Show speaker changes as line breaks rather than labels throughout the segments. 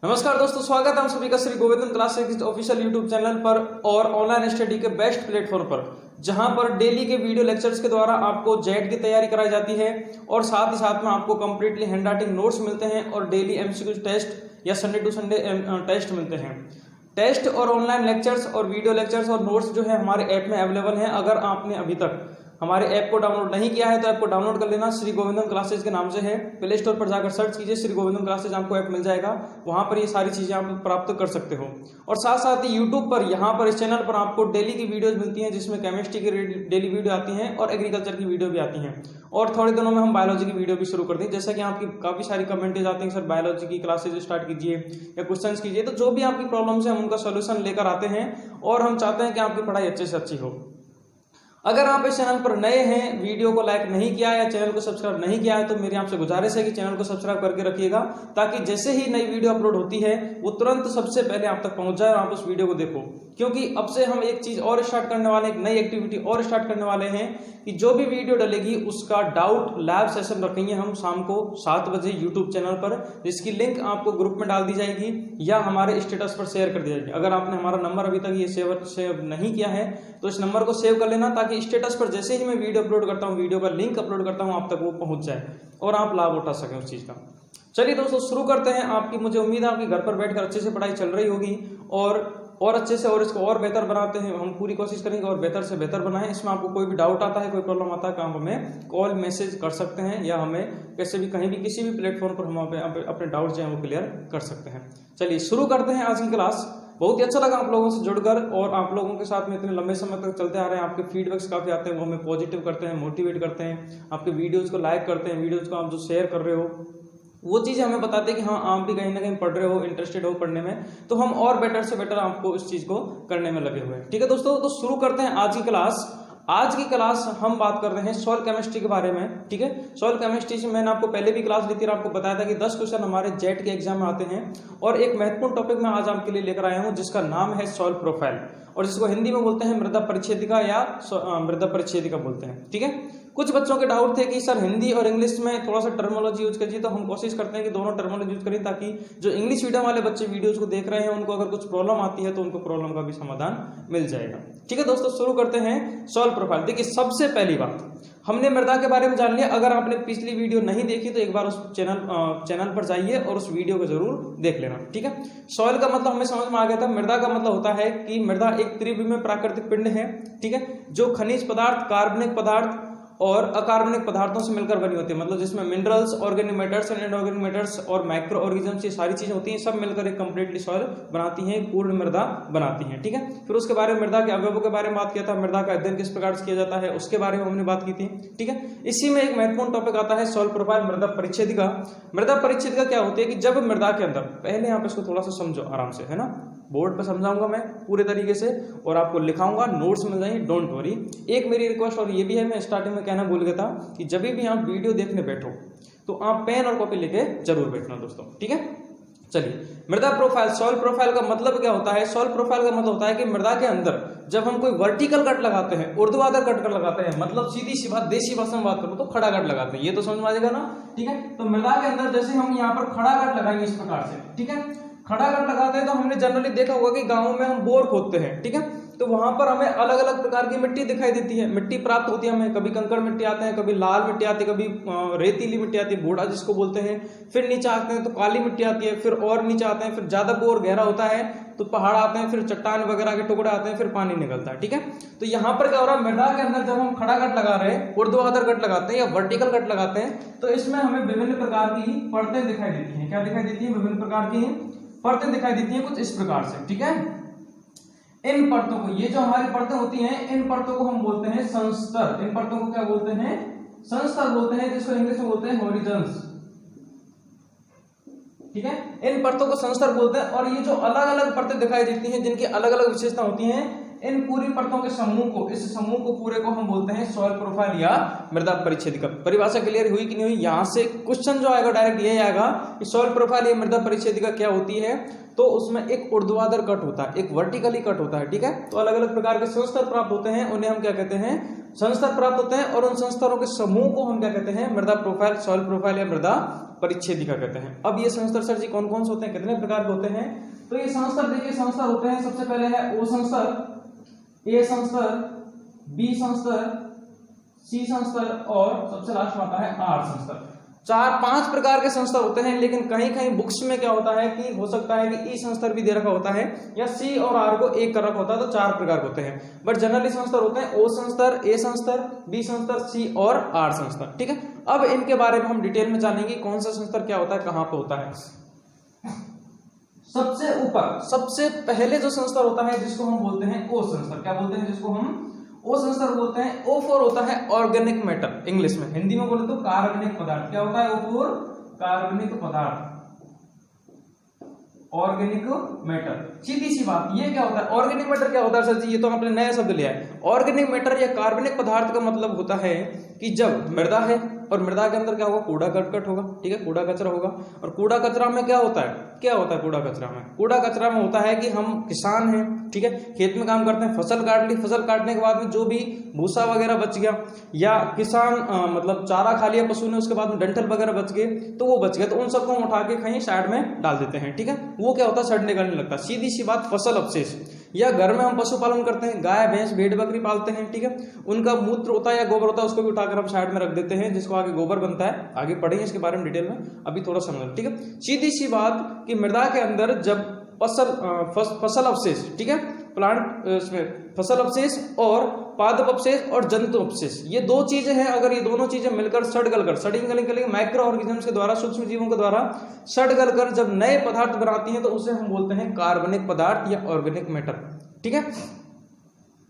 नमस्कार दोस्तों, स्वागत है हम सभी का Shri Govindan classes official YouTube channel पर और ऑनलाइन स्टडी के बेस्ट प्लेटफॉर्म पर, जहां पर डेली के वीडियो लेक्चर्स के द्वारा आपको जेट की तैयारी कराई जाती है और साथ ही साथ में आपको कंप्लीटली हैंड राइटिंग नोट्स मिलते हैं और डेली एमसीक्यू टेस्ट या संडे टू संडे टेस्ट मिलते हैं। टेस्ट और ऑनलाइन लेक्चर्स और वीडियो लेक्चर्स और नोट्स जो है हमारे ऐप में अवेलेबल हैं। अगर आपने अभी तक हमारे ऐप को डाउनलोड नहीं किया है तो ऐप को डाउनलोड कर लेना। श्री गोविंदन क्लासेस के नाम से है, प्ले स्टोर पर जाकर सर्च कीजिए श्री गोविंदन क्लासेस, आपको ऐप मिल जाएगा। वहां पर ये सारी चीजें आप प्राप्त कर सकते हो। और साथ साथ ही यूट्यूब पर, यहाँ पर इस चैनल पर आपको डेली की वीडियोज मिलती हैं, जिसमें केमिस्ट्री की डेली वीडियो आती हैं और एग्रीकल्चर की वीडियो भी आती हैं। और थोड़े दिनों में हम बायोलॉजी की वीडियो भी शुरू कर दें। जैसा कि आपकी काफी सारी कमेंटेज आती हैं, सर बायोलॉजी की क्लासेज स्टार्ट कीजिए या क्वेश्चन कीजिए, तो जो भी आपकी प्रॉब्लम्स है हम उनका सोल्यूशन लेकर आते हैं और हम चाहते हैं कि आपकी पढ़ाई अच्छे से अच्छी हो। अगर आप इस चैनल पर नए हैं, वीडियो को लाइक नहीं किया या चैनल को सब्सक्राइब नहीं किया है, तो मेरी आपसे गुजारिश है कि चैनल को सब्सक्राइब करके रखिएगा, ताकि जैसे ही नई वीडियो अपलोड होती है वो तुरंत सबसे पहले आप तक पहुंच जाए और आप उस वीडियो को देखो। क्योंकि अब से हम एक चीज और स्टार्ट करने वाले, एक नई एक्टिविटी और स्टार्ट करने वाले हैं कि जो भी वीडियो डलेगी उसका डाउट लैब सेशन रखेंगे हम शाम को 7 बजे यूट्यूब चैनल पर, जिसकी लिंक आपको ग्रुप में डाल दी जाएगी या हमारे स्टेटस पर शेयर कर दी जाएगी। अगर आपने हमारा नंबर अभी तक ये सेव नहीं किया है तो इस नंबर को सेव कर लेना, ताकि स्टेटस पर जैसे ही मैं वीडियो अपलोड करता हूँ, वीडियो का लिंक अपलोड करता हूँ, आप तक वो पहुंच जाए और आप लाभ उठा सकें उस चीज का। चलिए दोस्तों, शुरू करते हैं। आपकी, मुझे उम्मीद है आपकी घर पर बैठकर अच्छे से पढ़ाई चल रही होगी और अच्छे से, और इसको और बेहतर बनाते हैं। हम पूरी कोशिश करेंगे और बेहतर से बेहतर बनाएं। इसमें आपको कोई भी डाउट आता है, कोई प्रॉब्लम आता है, तो आप हमें कॉल मैसेज कर सकते हैं या हमें कैसे भी, कहीं भी, किसी भी प्लेटफॉर्म पर हम अपने डाउट जो है वो क्लियर कर सकते हैं। चलिए शुरू करते हैं आज की क्लास। बहुत ही अच्छा लगा आप लोगों से जुड़कर और आप लोगों के साथ में इतने लंबे समय तक चलते आ रहे हैं। आपके फीडबैक्स काफी आते हैं, वो हमें पॉजिटिव करते हैं, मोटिवेट करते हैं। आपके वीडियोज को लाइक करते हैं, वीडियोज को आप जो शेयर कर रहे हो वो चीजें हमें बताते हैं कि हाँ, आप भी कहीं ना कहीं पढ़ रहे हो, इंटरेस्टेड हो पढ़ने में, तो हम और बेटर से बेटर आपको इस चीज को करने में लगे हुए हैं। ठीक है दोस्तों, तो शुरू करते हैं आज की क्लास। आज की क्लास हम बात कर रहे हैं सॉइल केमिस्ट्री के बारे में। ठीक है, सॉइल केमिस्ट्री से मैंने आपको पहले भी क्लास ली थी और आपको बताया था कि 10 क्वेश्चन हमारे जेट के एग्जाम में आते हैं। और एक महत्वपूर्ण टॉपिक मैं आज आपके लिए लेकर आया हूं, जिसका नाम है सॉइल प्रोफाइल, और जिसको हिंदी में बोलते हैं मृदा परिच्छेदिका या मृदा परिच्छेदिका बोलते हैं। ठीक है, कुछ बच्चों के डाउट थे कि सर हिंदी और इंग्लिश में थोड़ा सा टर्मोलॉजी यूज करिए, तो हम कोशिश करते हैं कि दोनों टर्मोलॉजी यूज करें, ताकि जो इंग्लिश मीडियम वाले बच्चे वीडियोज को देख रहे हैं उनको अगर कुछ प्रॉब्लम आती है तो उनको प्रॉब्लम का भी समाधान मिल जाएगा। ठीक है दोस्तों, शुरू करते हैं सॉइल प्रोफाइल। देखिए, सबसे पहली बात, हमने मृदा के बारे में जान लिया। अगर आपने पिछली वीडियो नहीं देखी तो एक बार उस चैनल पर जाइए और उस वीडियो को जरूर देख लेना। ठीक है, सॉइल का मतलब हमें समझ में आ गया था। मृदा का मतलब होता है कि मृदा एक त्रिविमीय प्राकृतिक पिंड है। ठीक है, जो खनिज पदार्थ, कार्बनिक पदार्थ और अकार्बनिक पदार्थों से मिलकर बनी होती है। मतलब जिसमें minerals, organic matters and inorganic matters और माइक्रो ऑर्गेनिजम्स, ये सारी चीजें होती हैं, सब मिलकर एक कंप्लीटली सॉइल बनाती हैं, पूर्ण मृदा बनाती हैं। ठीक है, फिर उसके बारे में मृदा के अवयवों के बारे में बात किया था, मृदा का अध्ययन किस प्रकार से किया जाता है उसके बारे में हमने बात की थी। ठीक है, इसी में एक महत्वपूर्ण टॉपिक आता है सॉइल प्रोफाइल, मृदा परिच्छेदिका। मृदा परिच्छेदिका क्या होती है कि जब मृदा के अंदर, पहले यहाँ पे इसको थोड़ा सा समझो आराम से, है ना, बोर्ड पर समझाऊंगा मैं पूरे तरीके से और आपको लिखाऊंगा, नोट्स मिल जाएंगे, डोंट वरी। एक मेरी रिक्वेस्ट और ये भी है, मैं स्टार्टिंग में कहना भूल गया था कि जब भी आप वीडियो देखने बैठो तो आप पेन और कॉपी लेके जरूर बैठना दोस्तों। ठीक है, चलिए, मृदा प्रोफाइल, सॉइल प्रोफाइल का मतलब क्या होता है? सॉइल प्रोफाइल का मतलब होता है कि मृदा के अंदर जब हम कोई वर्टिकल कट लगाते हैं, ऊर्ध्वाधर कट कर लगाते हैं, मतलब सीधी सी बात, देसी भाषा में बात करूं तो खड़ा कट लगाते हैं, ये तो समझ में आ जाएगा ना। ठीक है, तो मृदा के अंदर जैसे हम यहाँ पर खड़ा कट लगाएंगे इस प्रकार से, ठीक है, खड़ा कट लगाते हैं तो हमने जनरली देखा होगा कि गांवों में हम बोर खोदते हैं। ठीक है, तो वहां पर हमें अलग अलग प्रकार की मिट्टी दिखाई देती है, मिट्टी प्राप्त होती है हमें। कभी कंकड़ मिट्टी आते हैं, कभी लाल मिट्टी आती है, कभी रेतीली मिट्टी आती है, बूढ़ा जिसको बोलते हैं। फिर नीचे आते हैं तो काली मिट्टी आती है, फिर और नीचे आते हैं, फिर ज्यादा बोर गहरा होता है तो पहाड़ आते हैं, फिर चट्टान वगैरह के टुकड़े आते हैं, फिर पानी निकलता है। ठीक है, तो यहाँ पर क्या हो रहा है, मृदा के अंदर जब हम खड़ा कट लगा रहे हैं, ऊर्ध्वाधर कट लगाते हैं या वर्टिकल कट लगाते हैं, तो इसमें हमें विभिन्न प्रकार की परतें दिखाई देती हैं। क्या दिखाई देती है? विभिन्न प्रकार की परतें दिखाई देती हैं, कुछ इस प्रकार से। ठीक है, इन परतों को, ये जो हमारी परतें होती हैं, इन परतों को हम बोलते हैं संस्तर। इन परतों को क्या बोलते हैं? संस्तर बोलते हैं, जिसको इंग्लिश में बोलते हैं हॉरिजॉन्स। ठीक है, इन परतों को संस्तर बोलते हैं। और ये जो अलग अलग परतें दिखाई देती हैं, जिनकी अलग अलग विशेषता होती हैं, इन पूरी परतों के समूह को, इस समूह को पूरे को हम बोलते हैं सॉइल प्रोफाइल या मृदा परिच्छेदिका। परिभाषा क्लियर हुई कि नहीं हुई? यहां से क्वेश्चन जो आएगा डायरेक्ट यही आएगा कि सॉइल प्रोफाइल या मृदा परिच्छेदिका क्या होती है। तो उसमें एक ऊर्ध्वाधर कट होता है, एक वर्टिकली कट होता है। ठीक है, तो अलग अलग प्रकार के संस्तर प्राप्त होते हैं, उन्हें हम क्या कहते हैं? संस्तर प्राप्त होते हैं। और उन संस्तरों के समूह को हम क्या कहते हैं? मृदा प्रोफाइल, सॉइल प्रोफाइल या मृदा परिच्छेदिका कहते हैं। अब ये संस्तर सर जी कौन कौन से होते हैं, कितने प्रकार के होते हैं? तो ये संस्तर देखिए संस्तर होते हैं, सबसे पहले है ओ संस्तर, ए संस्तर, बी संस्तर, सी संस्तर और सबसे लास्ट में आता है आर संस्तर। 4-5 प्रकार के संस्तर होते हैं, लेकिन कहीं कहीं बुक्स में क्या होता है कि हो सकता है कि ई संस्तर भी दे रखा होता है या सी और आर को एक कर रखा होता है, तो 4 प्रकार होते हैं। बट जनरली संस्तर होते हैं ओ संस्तर, ए संस्तर, बी संस्तर, सी और आर संस्तर। ठीक है, अब इनके बारे में हम डिटेल में जानेंगे कौन सा संस्तर क्या होता है, कहां पे होता है। सबसे ऊपर सबसे पहले जो संस्तर होता है जिसको हम बोलते हैं ओ संस्तर, क्या बोलते हैं जिसको हम ओ संस्तर बोलते हैं। O4 होता है ऑर्गेनिक मैटर, इंग्लिश में, हिंदी में बोले तो कार्बनिक पदार्थ। क्या होता है O4? कार्बनिक पदार्थ, ऑर्गेनिक मैटर। सीधी सी बात, ये क्या होता है ऑर्गेनिक मैटर? क्या होता है सर जी? ये तो आपने नया शब्द लिया है। ऑर्गेनिक मैटर या कार्बनिक पदार्थ का मतलब होता है कि जब मृदा है और मृदा के अंदर क्या होगा, कूड़ा करकट होगा, ठीक है, कूड़ा कचरा होगा। और कूड़ा कचरा में क्या होता है, क्या होता है कूड़ा कचरा में? कूड़ा कचरा में होता है कि हम किसान हैं, ठीक है, खेत में काम करते हैं, फसल काट ली, फसल काटने के बाद में जो भी भूसा वगैरह बच गया या किसान मतलब चारा खा लिया पशु ने, उसके बाद में डंठल वगैरह बच गए, तो वो बच गए, तो उन सबको हम उठा के कहीं साइड में डाल देते हैं। ठीक है, वो क्या होता है, सड़ने गलने लगता है। सीधी सी बात, फसल अवशेष। या घर में हम पशुपालन करते हैं, गाय भैंस भेड़ बकरी पालते हैं, ठीक है, उनका मूत्र होता है या गोबर होता है, उसको भी उठाकर हम साइड में रख देते हैं, जिसको आगे गोबर बनता है। आगे पढ़ेंगे इसके बारे में डिटेल में, अभी थोड़ा समझ। ठीक है, सीधी सी बात कि मृदा के अंदर जब फसल अवशेष, ठीक है, प्लांट इसमें फसल अवशेष और पादप अवशेष और जंतु अवशेष, ये 2 चीजें हैं। अगर ये दोनों चीजें मिलकर सड़ गल माइक्रो ऑर्गेनिजम्स के द्वारा, सूक्ष्म जीवों के द्वारा सड़ गल कर जब नए पदार्थ बनाती हैं, तो उसे हम बोलते हैं कार्बनिक पदार्थ या ऑर्गेनिक मैटर। ठीक है,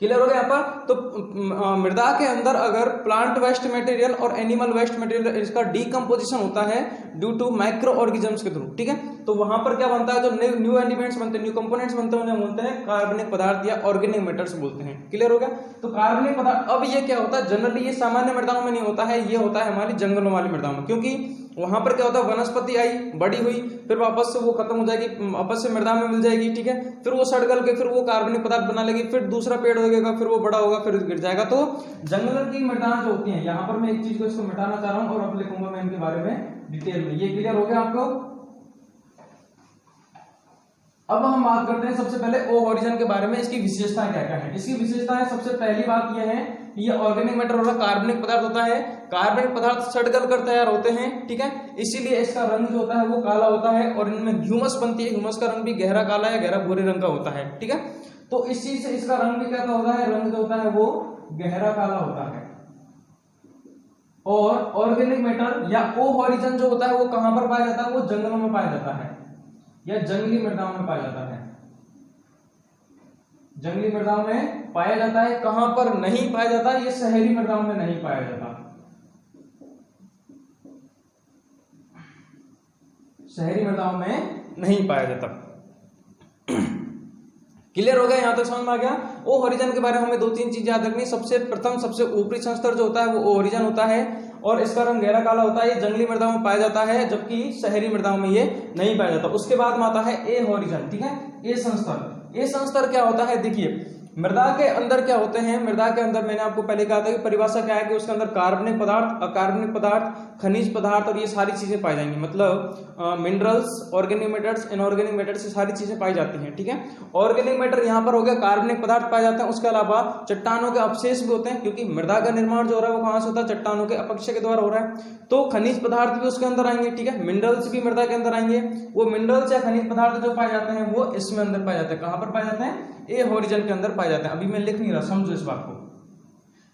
क्लियर हो गया यहाँ पर? तो मृदा के अंदर अगर प्लांट वेस्ट मटेरियल और एनिमल वेस्ट मटेरियल इसका डीकंपोजिशन होता है ड्यू टू माइक्रो ऑर्गेनिजम्स के थ्रू, ठीक है, तो वहां पर क्या बनता है, जो न्यू एलिमेंट्स बनते हैं, न्यू कंपोनेंट्स बनते हैं, उन्हें बोलते हैं कार्बनिक पदार्थ या ऑर्गेनिक मैटर्स बोलते हैं। क्लियर हो गया? तो कार्बनिक पदार्थ, अब ये क्या होता है, जनरली ये सामान्य मृदाओं में नहीं होता है, ये होता है हमारी जंगलों वाली मृदाओं में, क्योंकि वहां पर क्या होता है, वनस्पति आई, बड़ी हुई, फिर वापस से वो खत्म हो जाएगी, वापस से मृदा में मिल जाएगी, ठीक है, फिर वो सड़ गल के फिर वो कार्बनिक पदार्थ बना लेगी, फिर दूसरा पेड़ होगा, फिर वो बड़ा होगा, फिर गिर जाएगा। तो जंगल की मृदाएं जो होती हैं, यहाँ पर मैं एक चीज को इसको मिटाना चाह रहा हूँ और अब लिखूंगा मैं इनके बारे में डिटेल में। ये क्लियर हो गया आपको? अब हम बात करते हैं सबसे पहले ओ हॉरिजन के बारे में, इसकी विशेषताएं क्या क्या है। इसकी विशेषताएं, सबसे पहली बात यह है, ये ऑर्गेनिक मैटर होता है, कार्बनिक पदार्थ होता है, कार्बनिक पदार्थ सड़गल कर तैयार होते हैं, ठीक है, इसीलिए इसका रंग जो होता है वो काला होता है और इनमें ह्यूमस बनती है, ह्यूमस का रंग भी गहरा काला या गहरा भूरे रंग का होता है। ठीक है, तो इस चीज से इसका रंग भी क्या होता है, रंग जो होता है वो गहरा काला होता है। और ऑर्गेनिक मैटर या ओ हॉरिजन जो होता है वो कहां पर पाया जाता है, वो जंगलों में पाया जाता है या जंगली मृदाओं में पाया जाता है। जंगली मृदाओं में पाया जाता है। कहां पर नहीं पाया जाता, ये शहरी मृदाओं में नहीं पाया जाता, शहरी मृदाओं में नहीं पाया जाता। क्लियर हो गया? यहां तक समझ में आ गया? ओ हॉरिजन के बारे में हमें 2-3 चीज याद रखनी। सबसे प्रथम, सबसे ऊपरी संस्तर जो होता है वो ओ हॉरिजन होता है और इसका रंग गहरा काला होता है, ये जंगली मृदाओं में पाया जाता है, जबकि शहरी मृदाओं में ये नहीं पाया जाता। उसके बाद में आता है ए हॉरिजन, ठीक है, ए संस्तर। ए संस्तर क्या होता है, देखिए मृदा के अंदर क्या होते हैं, मृदा के अंदर मैंने आपको पहले कहा था कि परिभाषा क्या है कि उसके अंदर कार्बनिक पदार्थ, अकार्बनिक पदार्थ, खनिज पदार्थ और ये सारी चीजें पाई जाएंगी, मतलब minerals, organic matters, inorganic matters, ये सारी चीजें पाई जाती हैं। ठीक है, ऑर्गेनिक मैटर यहाँ पर हो गया, कार्बनिक पदार्थ पाए जाते हैं। उसके अलावा चट्टानों के अवशेष भी होते हैं, क्योंकि मृदा का निर्माण जो हो रहा है वो कहां से होता है, चट्टानों के अपक्षय के द्वारा हो रहा है, तो खनिज पदार्थ भी उसके अंदर आएंगे। ठीक है, मिनरल्स भी मृदा के अंदर आएंगे। वो मिनरल्स या खनिज पदार्थ जो पाए जाते हैं वो इसमें अंदर पाए जाते हैं। कहां पर पाए जाते हैं, ए हॉरिजन के अंदर पाए जाते हैं। अभी मैं लिख नहीं रहा, समझो इस बात को,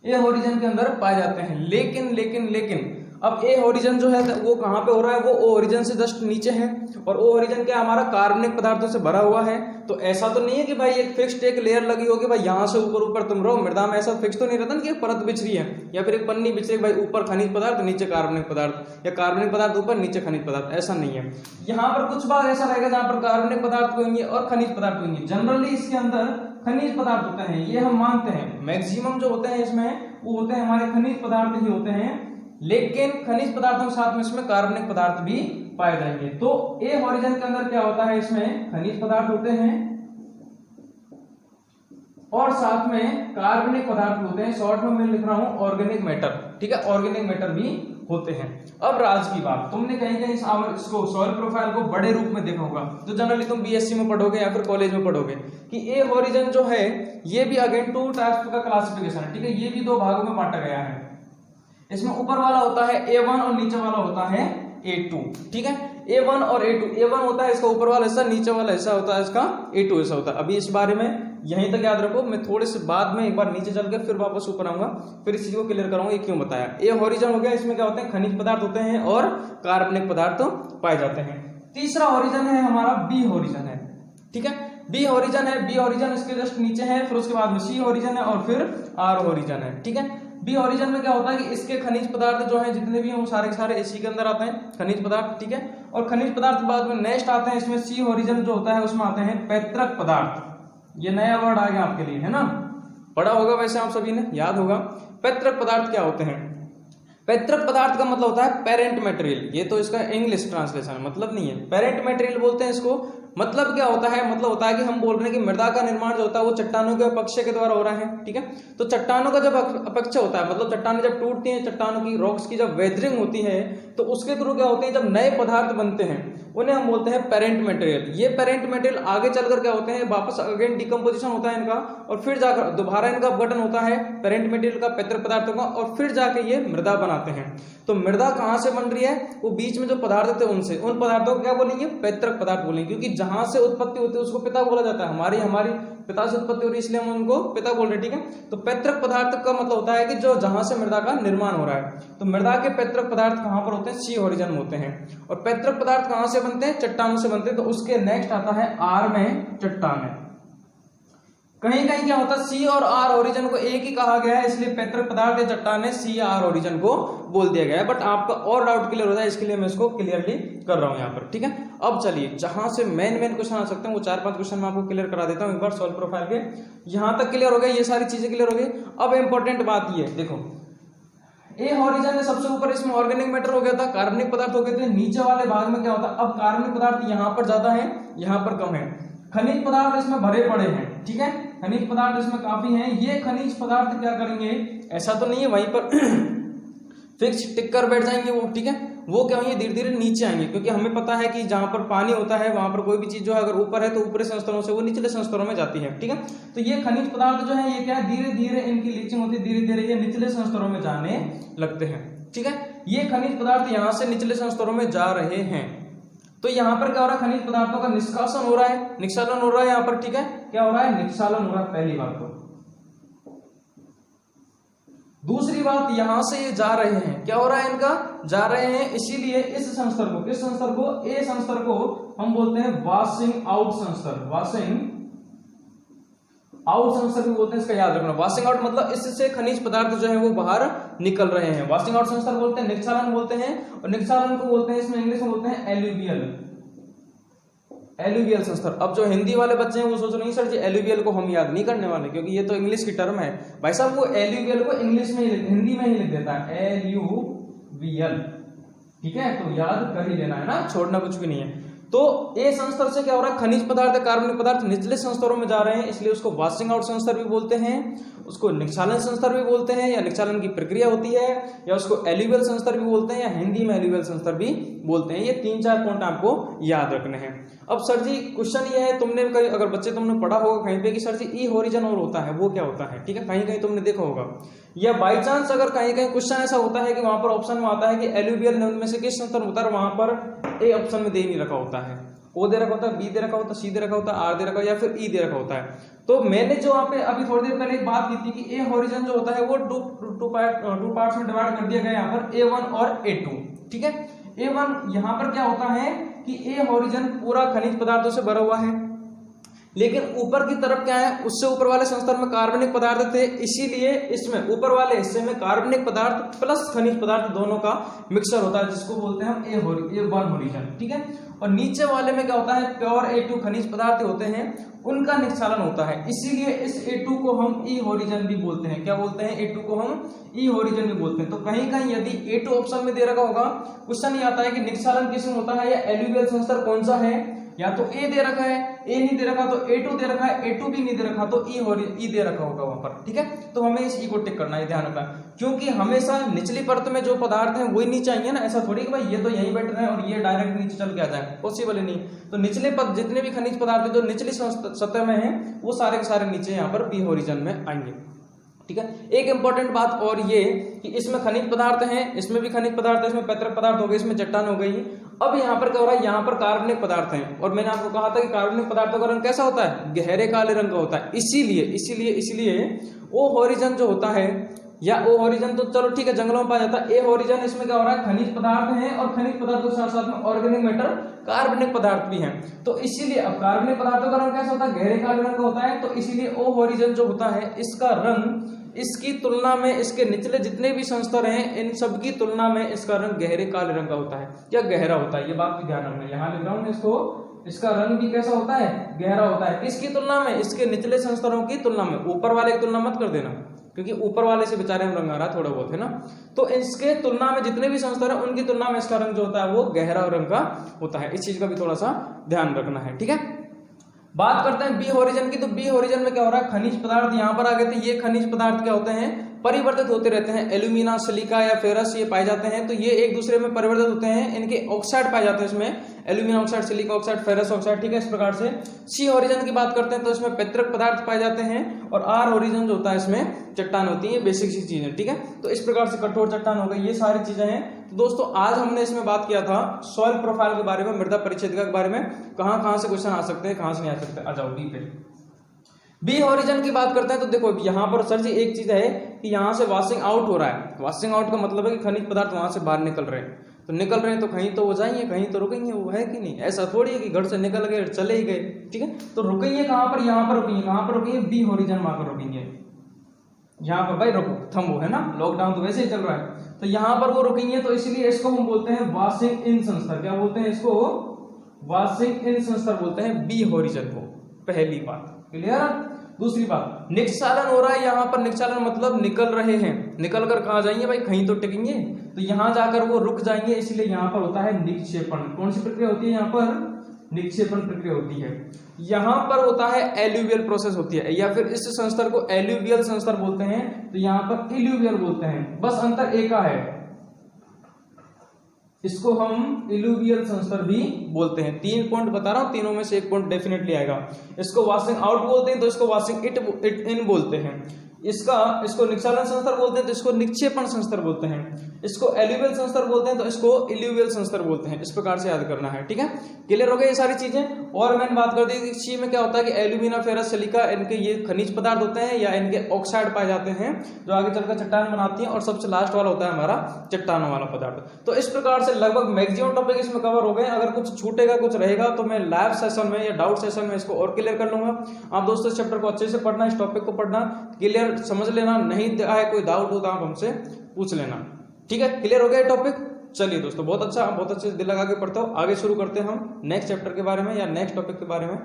ए हॉरिजन के अंदर पाए जाते हैं। लेकिन लेकिन लेकिन अब ए हॉरिजन जो है वो कहां पे हो रहा है, वो ओ हॉरिजन से जस्ट नीचे है और ओ हॉरिजन क्या हमारा कार्बनिक पदार्थों से भरा हुआ है। तो ऐसा तो नहीं है कि भाई एक फिक्स्ड एक लेयर लगी होगी, भाई यहां से ऊपर ऊपर तुम रहो, मृदा में ऐसा फिक्स तो नहीं रहता ना कि एक परत बिछ रही है या फिर एक पन्नी बिछ रही है, भाई ऊपर खनिज पदार्थ नीचे कार्बनिक पदार्थ या कार्बनिक पदार्थ ऊपर नीचे खनिज पदार्थ, ऐसा नहीं है। यहाँ पर कुछ बार ऐसा रहेगा जहां पर कार्बनिक पदार्थ होंगे और खनिज पदार्थ होंगे। जनरली इसके अंदर खनिज पदार्थ होते हैं, ये हम मानते हैं। मैक्सिमम जो होते हैं इसमें वो होते हैं हमारे खनिज पदार्थ ही होते हैं, लेकिन खनिज पदार्थों के साथ में इसमें कार्बनिक पदार्थ भी पाए जाएंगे। तो ए हॉरिजन के अंदर क्या होता है, इसमें खनिज पदार्थ होते हैं और साथ में कार्बनिक पदार्थ होते हैं। शॉर्ट में मैं लिख रहा हूं ऑर्गेनिक मैटर, ठीक है, ऑर्गेनिक मैटर भी होते हैं। अब राज की बात, तुमने कहीं कहीं इसको सॉइल प्रोफाइल को बड़े रूप में देखा होगा, जो जनरली तुम बीएससी में पढ़ोगे या फिर कॉलेज में पढ़ोगे कि ए हॉरिजन जो है ये भी अगेन 2 टाइप्स का क्लासिफिकेशन है, ठीक है। ये भी 2 भागों में बांटा गया है। इसमें ऊपर वाला होता है A1 और नीचे वाला होता है A2, ठीक है। A1 और A2, A1 होता है इसका ऊपर वाला हिस्सा, नीचे वाला हिस्सा होता है इसका A2 हिस्सा होता है। अभी इस बारे में यहीं तक याद रखो, मैं थोड़े से बाद में एक बार नीचे चल के फिर वापस ऊपर आऊंगा, फिर इस चीज को क्लियर कराऊंगा ये क्यों बताया। ए हॉरिजन हो गया, इसमें क्या होते हैं, खनिज पदार्थ होते हैं और कार्बनिक पदार्थ पाए जाते हैं। तीसरा हॉरिजन है हमारा बी हॉरिजन है, ठीक है। बी हॉरिजन है, बी हॉरिजन इसके जस्ट नीचे है, फिर उसके बाद में सी हॉरिजन है और फिर आर हॉरिजन है, ठीक है। बी हॉरिजन में क्या होता है कि इसके खनिज पदार्थ जो हैं जितने भी हैं वो सारे के सारे इसी के अंदर आते हैं, खनिज पदार्थ, ठीक है। और खनिज पदार्थ बाद में नेक्स्ट आते हैं, इसमें सी हॉरिजन जो होता है उसमें आते हैं पैतृक पदार्थ। ये नया वर्ड आ गया आपके लिए, है ना, पढ़ा होगा वैसे आप सभी ने, याद होगा। पैतृक पदार्थ क्या होते हैं? पैतृक पदार्थ का मतलब होता है पेरेंट मटेरियल, ये तो इसका इंग्लिश ट्रांसलेशन मतलब नहीं है, पेरेंट मटेरियल बोलते हैं इसको। मतलब क्या होता है, मतलब होता है कि हम बोल रहे हैं कि मृदा का निर्माण जो होता है वो चट्टानों के अपक्षय के द्वारा हो रहा है, ठीक है। तो चट्टानों का जब अपक्षय होता है, मतलब चट्टानें जब टूटती हैं, चट्टानों की रॉक्स की जब वेदरिंग होती है, तो उसके थ्रू क्या होते हैं, जब नए पदार्थ बनते हैं उन्हें हम बोलते हैं पेरेंट मटेरियल। ये पेरेंट मटेरियल आगे चलकर क्या होते हैं, वापस अगेन डिकम्पोजिशन होता है इनका, और फिर जाकर दोबारा इनका अपघटन होता है पेरेंट मटेरियल का, पैतृक पदार्थों का, और फिर जाके ये मृदा बनाते हैं। तो मृदा कहां से बन रही है, वो बीच में जो पदार्थ थे उनसे, उन पदार्थों को क्या बोलेंगे, पैतृक पदार्थ बोलेंगे, क्योंकि जहां से उत्पत्ति होती है उसको पिता बोला जाता है। हमारी पिता से उत्पत्ति हो रही है इसलिए हम उनको पिता बोल रहे हैं, ठीक है। तो पैतृक पदार्थ का मतलब होता है कि जो जहां से मृदा का निर्माण हो रहा है। तो मृदा के पैतृक पदार्थ कहां पर होते हैं, सी हॉरिजन में होते हैं। और पैतृक पदार्थ कहां से बनते हैं, चट्टानों से बनते हैं। तो उसके नेक्स्ट आता है आर में चट्टान। कहीं कहीं क्या होता है, सी और आर ओरिजिन को एक ही कहा गया है, इसलिए पैतृक पदार्थ या चट्टाने सी आर ओरिजिन को बोल दिया गया है। बट आपका और डाउट क्लियर हो जाए इसके लिए मैं इसको क्लियरली कर रहा हूं यहाँ पर, ठीक है। अब चलिए जहां से मेन क्वेश्चन आ सकते हैं वो 4-5 क्वेश्चन मैं आपको क्लियर करा देता हूं एक बार सॉइल प्रोफाइल के। यहां तक क्लियर हो गया, ये सारी चीजें क्लियर हो गई। अब इंपॉर्टेंट बात ये देखो, ए हॉरिजन में सबसे ऊपर इसमें ऑर्गेनिक मैटर हो गया था, कार्बनिक पदार्थ हो गए थे। नीचे वाले भाग में क्या होता है, अब कार्बनिक पदार्थ यहाँ पर ज्यादा है, यहाँ पर कम है। खनिज पदार्थ इसमें भरे पड़े हैं, ठीक है, खनिज पदार्थ इसमें काफी हैं। ये खनिज पदार्थ क्या करेंगे, ऐसा तो नहीं है वहीं पर फिक्स टिक कर बैठ जाएंगे वो, ठीक है। वो क्या होंगे, धीरे धीरे नीचे आएंगे, क्योंकि हमें पता है कि जहां पर पानी होता है वहां पर कोई भी चीज जो है अगर ऊपर है तो ऊपरी संस्तरों से वो निचले संस्तरों में जाती है, ठीक है। तो ये खनिज पदार्थ जो है ये क्या है, धीरे धीरे इनकी लीचिंग होती है, धीरे धीरे ये निचले संस्तरों में जाने लगते हैं, ठीक है। ये खनिज पदार्थ यहाँ से निचले संस्तरों में जा रहे हैं। तो यहाँ पर क्या हो रहा है, खनिज पदार्थों का निष्कासन हो रहा है, निक्षालन हो रहा है यहाँ पर, ठीक है। क्या हो रहा है, निक्षालन हो रहा है, पहली बात तो। दूसरी बात, यहां से ये जा रहे हैं, क्या हो रहा है, इनका जा रहे हैं, इसीलिए इस संस्तर को, किस संस्तर को, ए संस्तर को हम बोलते हैं वॉशिंग आउट संस्तर, वॉशिंग आउट संस्तर भी बोलते हैं, इसका याद रखना। वॉशिंग आउट मतलब इससे खनिज पदार्थ जो है वो बाहर निकल रहे हैं, वॉशिंग आउट संस्तर बोलते हैं, निक्षालन बोलते हैं, और निक्षालन को बोलते हैं इसमें इंग्लिश में बोलते हैं एल्यूवियल, एल्यूवियल संस्तर। अब जो हिंदी वाले बच्चे हैं वो सोच रहे हैं सर जी एल्यूवियल को हम याद नहीं करने वाले, क्योंकि ये तो इंग्लिश की टर्म है। भाई साहब वो एल्यूवियल को इंग्लिश में हिंदी में ही लिख देता है एल्यूवियल, ठीक है, तो याद कर ही लेना है ना, छोड़ना कुछ भी नहीं है। तो ए संस्तर से क्या हो रहा है, खनिज पदार्थ, कार्बनिक पदार्थ निचले संस्तरों में जा रहे हैं, इसलिए उसको वॉशिंग आउट संस्तर भी बोलते हैं, उसको निक्षालन संस्तर भी बोलते हैं, या निक्षालन की प्रक्रिया होती है, या उसको एल्यूवियल संस्तर भी बोलते हैं, या हिंदी में एल्यूवियल संस्तर भी बोलते हैं। ये 3-4 पॉइंट आपको याद रखने हैं। अब सर जी क्वेश्चन ये है, तुमने अगर बच्चे तुमने पढ़ा होगा कहीं पे कि सर जी ई हॉरिजन और होता है, वो क्या होता है, ठीक है, कहीं कहीं तुमने देखा होगा, या बाई चांस अगर कहीं कहीं क्वेश्चन ऐसा होता है कि वहां पर ऑप्शन में आता है कि एल्यूवियल निम्न में से किस संस्तर होता है, वहां पर ए ऑप्शन में दे नहीं रखा होता है, ओ दे रखा होता है, बी दे रखा होता है, सी दे रखा होता है, आर दे रखा, या फिर ई दे रखा होता है। तो मैंने जो आप अभी थोड़ी देर पहले एक बात की थी कि ए हॉरिजन जो होता है वो टू पार्ट्स में डिवाइड कर दिया गया यहाँ पर, A1 और A2, ठीक है। A1 यहाँ पर क्या होता है कि ए हॉरिजन पूरा खनिज पदार्थों से भरा हुआ है, लेकिन ऊपर की तरफ क्या है, उससे ऊपर वाले संस्तर में कार्बनिक पदार्थ थे, इसीलिए इसमें ऊपर वाले हिस्से में कार्बनिक पदार्थ प्लस खनिज पदार्थ दोनों का मिक्सचर होता है, जिसको बोलते हैं हम A1 हॉरिजन, ठीक है। और नीचे वाले में क्या होता है, प्योर A2 खनिज पदार्थ होते हैं, उनका निक्षालन होता है, इसीलिए इस A2 को हम ई हॉरिजन भी बोलते हैं। क्या बोलते हैं, A2 को हम ई हॉरिजन भी बोलते हैं। तो कहीं कहीं यदि A2 ऑप्शन में दे रखा होगा, क्वेश्चन ये आता है कि निक्षालन किसमें होता है या एल्यूवियल संस्तर कौन सा है, या तो ए दे रखा है, ए नहीं दे रखा तो A2 दे रखा है, A2 भी नहीं दे रखा तो ई दे रखा होगा वहां पर, ठीक है। तो हमें इस ई को टिक करना है, ध्यान रखना, क्योंकि हमेशा निचली परत में जो पदार्थ है वही नीचे चाहिए ना, ऐसा थोड़ी कि भाई ये तो यहीं बैठ रहे हैं और ये डायरेक्ट नीचे चल के आ जाए, पॉसिबल ही नहीं। तो निचले पद जितने भी खनिज पदार्थ जो निचली सतह में है वो सारे के सारे नीचे यहाँ पर बी होरिजन में आएंगे, ठीक है। एक इंपॉर्टेंट बात और ये कि इसमें खनिज पदार्थ हैं, इसमें भी खनिज पदार्थ है, इसमें पैतृक पदार्थ हो गए, इसमें चट्टान हो गई। अब यहाँ पर क्या हो रहा है, यहाँ पर कार्बनिक पदार्थ हैं, और मैंने आपको कहा था कि कार्बनिक पदार्थों का रंग कैसा होता है, गहरे काले रंग का होता है। इसीलिए ओ होरिजन जो होता है, या ओ होरिजन तो चलो ठीक है जंगलों में पाया जाता है, ए होरिजन इसमें क्या हो रहा है, खनिज पदार्थ हैं और खनिज पदार्थों के साथ साथ में ऑर्गेनिक मैटर कार्बनिक पदार्थ भी हैं। तो इसीलिए अब कार्बनिक पदार्थों का रंग कैसा होता है, गहरे काले रंग का होता है। तो इसीलिए ओ होरिजन जो होता है इसका रंग इसकी तुलना में इसके निचले जितने भी संस्तर हैं इन सब की तुलना में इसका रंग गहरे काले रंग का होता है या गहरा होता है, ये बात भी ध्यान रखना। यहाँ लिख रहा हूं इसको, इसका रंग भी कैसा होता है, गहरा होता है। किसकी तुलना में, इसके निचले संस्तरों की तुलना में, ऊपर वाले की तुलना मत कर देना, क्योंकि ऊपर वाले से बेचारे में रंग आ रहा है थोड़ा बहुत, है ना। तो इसके तुलना में जितने भी संस्तर है उनकी तुलना में इसका रंग जो होता है वो गहरा रंग का होता है। इस चीज का भी थोड़ा सा ध्यान रखना है, ठीक है। बात करते हैं बी होरिजन की। तो बी होरिजन में क्या हो रहा है, खनिज पदार्थ यहाँ पर आ गए थे। ये खनिज पदार्थ क्या होते हैं, परिवर्तित होते रहते हैं। एल्यूमिना, सिलिका या फेरस ये पाए जाते हैं, तो ये एक दूसरे में परिवर्तित होते हैं, इनके ऑक्साइड पाए जाते हैं इसमें, alumina oxide, silica oxide, ferrous oxide, ठीक है। इस प्रकार से सी होरिजन की बात करते हैं तो इसमें पैतृक पदार्थ पाए जाते हैं, और आर होरिजन जो होता है इसमें चट्टान होती है। बेसिक सी चीज है, ठीक है। तो इस प्रकार से कठोर चट्टान हो गई, ये सारी चीजें हैं। तो दोस्तों आज हमने इसमें बात किया था सॉइल प्रोफाइल के बारे में, मृदा परिच्छेदिका के बारे में, कहां से क्वेश्चन आ सकते हैं, कहां से नहीं आ सकते। आ जाओ बी पे। बी होरिजन की बात करते हैं तो देखो यहाँ पर सर जी एक चीज है कि यहाँ से वॉशिंग आउट हो रहा है। वॉशिंग आउट का मतलब है कि खनिज पदार्थ वहां से बाहर निकल रहे हैं, तो निकल रहे हैं तो कहीं तो वो जाएंगे, कहीं तो रुकेंगे, वो है कि नहीं। ऐसा थोड़ी है कि घर से निकल गए चले ही गए, ठीक है। तो रुकेंगे कहां पर, यहाँ पर रुकेंगे, कहां पर रुकेंगे, बी होरिजन वहां पर रुकेंगे। यहाँ पर भाई रुको, थम्बो, है ना, लॉकडाउन तो वैसे ही चल रहा है, तो यहाँ पर वो रुकेंगे। तो इसलिए इसको हम बोलते हैं वॉशिंग इन संस्तर। क्या बोलते हैं इसको, वॉशिंग इन संस्तर बोलते हैं बी होरिजन को। पहली बात क्लियर। दूसरी बात, निक्षालन हो रहा है यहाँ पर। निक्षालन मतलब निकल रहे हैं, निकल कर कहा जाएंगे भाई, कहीं तो टिकेंगे, तो यहाँ जाकर वो रुक जाएंगे, इसलिए यहाँ पर होता है निक्षेपण। कौन सी प्रक्रिया होती है यहाँ पर, निक्षेपण प्रक्रिया होती है। यहाँ पर होता है एल्यूवियल प्रोसेस होती है, या फिर इस संस्तर को एल्यूवियल संस्तर बोलते हैं, तो यहाँ पर इल्यूवियल बोलते हैं। बस अंतर एक का है, इसको हम इल्यूवियल संस्तर भी बोलते हैं। 3 पॉइंट बता रहा हूं, तीनों में से एक पॉइंट डेफिनेटली आएगा। इसको वॉशिंग आउट बोलते हैं तो इसको वॉशिंग इट इन बोलते हैं। इसको निक्षालन संस्तर बोलते हैं तो इसको निक्षेपण संस्तर बोलते हैं। इसको एल्यूवियल संस्तर बोलते हैं तो इसको इल्यूवियल संस्तर बोलते हैं। इस प्रकार से याद करना है, ठीक है। क्लियर हो गया ये सारी चीजें। और मैंने बात कर दी कि सी में क्या होता है कि एल्यूमिना, फेरस, सिलिका इनके ये खनिज पदार्थ होते हैं या इनके ऑक्साइड पाए जाते हैं जो आगे चलकर चट्टान बनाती हैं, और सबसे लास्ट वाला होता है हमारा चट्टानों वाला पदार्थ। तो इस प्रकार से लगभग मैक्सिमम टॉपिक इसमें कवर हो गए। अगर कुछ छूटेगा, कुछ रहेगा तो मैं लाइव सेशन में या डाउट सेशन में इसको और क्लियर कर लूंगा। आप दोस्तों इस चैप्टर को अच्छे से पढ़ना, इस टॉपिक को पढ़ना, क्लियर समझ लेना। नहीं आए कोई डाउट हो तो आप हमसे पूछ लेना, ठीक है। क्लियर हो गया टॉपिक। चलिए दोस्तों बहुत अच्छा, बहुत अच्छे से दिल लगा के पढ़ते हो। आगे शुरू करते हैं हम नेक्स्ट चैप्टर के बारे में या नेक्स्ट टॉपिक के बारे में।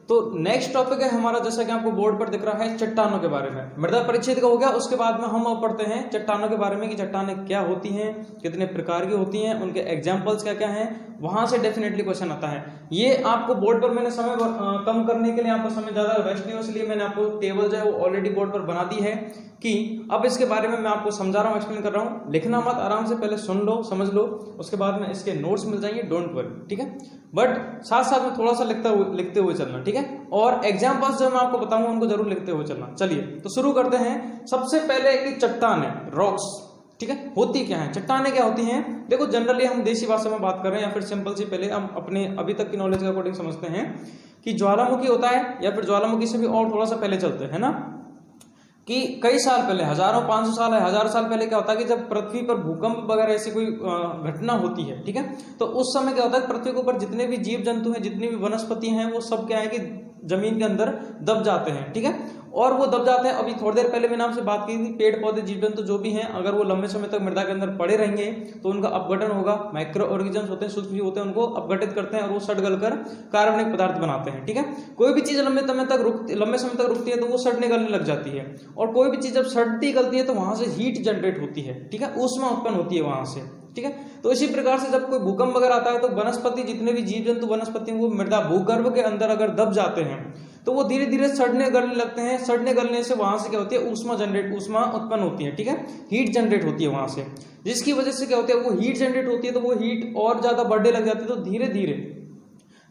तो नेक्स्ट टॉपिक है हमारा, जैसा कि आपको बोर्ड पर दिख रहा है, चट्टानों के बारे में। मृदा परिच्छेद का हो गया, उसके बाद में हम अब पढ़ते हैं चट्टानों के बारे में कि चट्टानें क्या होती हैं, कितने प्रकार की होती हैं, उनके एग्जाम्पल्स क्या क्या हैं। वहां से डेफिनेटली क्वेश्चन आता है। ये आपको बोर्ड पर मैंने समय कम करने के लिए, आपको समय ज्यादा वेस्ट नहीं हो, इसलिए मैंने आपको टेबल जो है वो ऑलरेडी बोर्ड पर बना दी है कि अब इसके बारे में मैं आपको समझा रहा हूँ, एक्सप्लेन कर रहा हूँ। लिखना मत, आराम से पहले सुन लो, समझ लो, उसके बाद में इसके नोट्स मिल जाएंगे, डोंट वरी, ठीक है। बट साथ साथ में थोड़ा सा लिखते हुए चलना, ठीक है। और एग्जाम्पल्स जो मैं आपको बताऊंगा उनको जरूर लिखते हुए चलना। चलिए तो शुरू करते हैं। सबसे पहले कि चट्टान है, रॉक्स, ठीक है। होती क्या है चट्टानें, क्या होती हैं। देखो जनरली हम देसी भाषा में बात कर रहे हैं या फिर सिंपल सी, पहले हम अपने अभी तक की नॉलेज के अकॉर्डिंग समझते हैं कि ज्वालामुखी होता है, या फिर ज्वालामुखी से भी और थोड़ा सा पहले चलते हैं ना, कि कई साल पहले, हजारों 500 साल है, 1000 साल पहले क्या होता है कि जब पृथ्वी पर भूकंप वगैरह ऐसी कोई घटना होती है, ठीक है, तो उस समय क्या होता है पृथ्वी के ऊपर जितने भी जीव जंतु हैं, जितनी भी वनस्पति हैं, वो सब क्या है कि जमीन के अंदर दब जाते हैं, ठीक है। और वो दब जाते हैं, अभी थोड़ी देर पहले मैंने आपसे बात की थी, पेड़ पौधे जीव जंतु जो भी हैं, अगर वो लंबे समय तक मृदा के अंदर पड़े रहेंगे तो उनका अपघटन होगा। माइक्रो ऑर्गेनिजम्स होते हैं, सूक्ष्म जीव होते हैं, उनको अपघटित करते हैं और वो सड़ गलकर कार्बनिक पदार्थ बनाते हैं, ठीक है। कोई भी चीज लंबे समय तक रुकती है तो वो सड़ने गलने लग जाती है, और कोई भी चीज जब सड़ती गलती है तो वहां से हीट जनरेट होती है, ठीक है, ऊष्मा उत्पन्न होती है वहां से, ठीक है। तो इसी प्रकार से जब कोई भूकंप वगैरह आता है तो वनस्पति, जितने भी जीव जंतु वनस्पति वो मृदा भूगर्भ के अंदर अगर दब जाते हैं तो वो धीरे धीरे सड़ने गलने लगते हैं। सड़ने गलने से वहां से क्या होती है, ऊष्मा उत्पन्न होती है, ठीक है, हीट जनरेट होती है वहां से, जिसकी वजह से क्या होता है, वो हीट जनरेट होती है तो वो हीट और ज्यादा बढ़ने लग जाती है। तो धीरे धीरे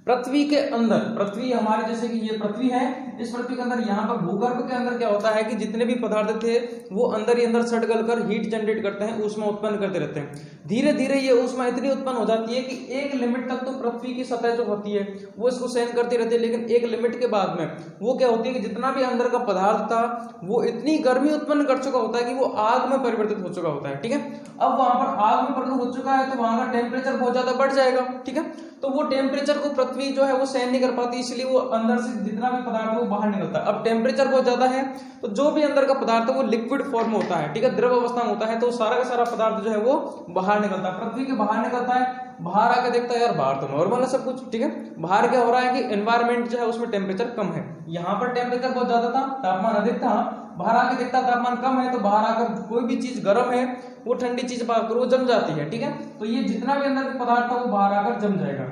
पृथ्वी के अंदर, पृथ्वी हमारे जैसे कि ये पृथ्वी है, इस पृथ्वी के अंदर यहाँ पर भूगर्भ के अंदर क्या होता है कि जितने भी पदार्थ थे वो अंदर ही अंदर सड़ गलकर हीट जनरेट करते हैं, ऊष्मा उत्पन्न करते रहते हैं। धीरे धीरे ये ऊष्मा इतनी उत्पन्न हो जाती है कि एक लिमिट तक तो पृथ्वी की सतह जो होती है वो इसको सहन करती रहती है, लेकिन एक लिमिट के बाद में वो क्या होती है कि जितना भी अंदर का पदार्थ था वो इतनी गर्मी उत्पन्न कर चुका होता है कि वो आग में परिवर्तित हो चुका होता है, ठीक है। अब वहां पर आग में परिवर्तित हो चुका है तो वहां का टेम्परेचर बहुत ज्यादा बढ़ जाएगा, ठीक है। तो वो टेम्परेचर को पृथ्वी जो है वो सहन नहीं कर पाती, इसलिए वो अंदर से जितना भी पदार्थ है वो बाहर निकलता है। अब टेम्परेचर बहुत ज्यादा है तो जो भी अंदर का पदार्थ है वो लिक्विड फॉर्म में होता है, ठीक है, द्रव अवस्था में होता है, तो सारा का सारा पदार्थ जो है वो बाहर निकलता है, पृथ्वी के बाहर निकलता है। बाहर आके देखता है यार बाहर तो नॉर्मल है सब कुछ, ठीक है। बाहर क्या हो रहा है कि एनवायरमेंट जो है उसमें टेम्परेचर कम है, यहाँ पर टेम्परेचर बहुत ज्यादा था, तापमान अधिक था, बाहर आके देखता तापमान कम है, तो बाहर आकर कोई भी चीज गर्म है वो ठंडी चीज बाहर कर वो जम जाती है, ठीक है। तो ये जितना भी अंदर का पदार्थ था वो बाहर आकर जम जाएगा,